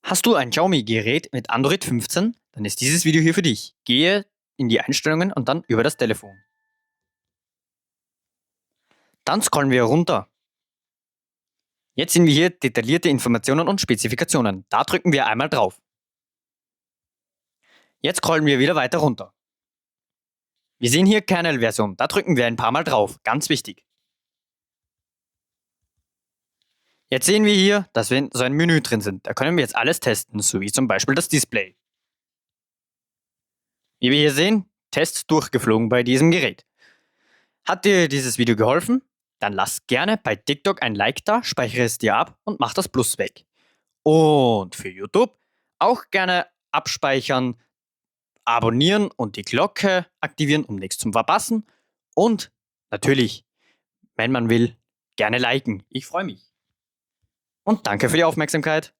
Hast du ein Xiaomi-Gerät mit Android 15? Dann ist dieses Video hier für dich. Gehe in die Einstellungen und dann über das Telefon. Dann scrollen wir runter. Jetzt sehen wir hier detaillierte Informationen und Spezifikationen. Da drücken wir einmal drauf. Jetzt scrollen wir wieder weiter runter. Wir sehen hier Kernel-Version. Da drücken wir ein paar Mal drauf. Ganz wichtig. Jetzt sehen wir hier, dass wir in so ein Menü drin sind. Da können wir jetzt alles testen, so wie zum Beispiel das Display. Wie wir hier sehen, Test durchgeflogen bei diesem Gerät. Hat dir dieses Video geholfen? Dann lass gerne bei TikTok ein Like da, speichere es dir ab und mach das Plus weg. Und für YouTube auch gerne abspeichern, abonnieren und die Glocke aktivieren, um nichts zu verpassen. Und natürlich, wenn man will, gerne liken. Ich freue mich. Und danke für die Aufmerksamkeit.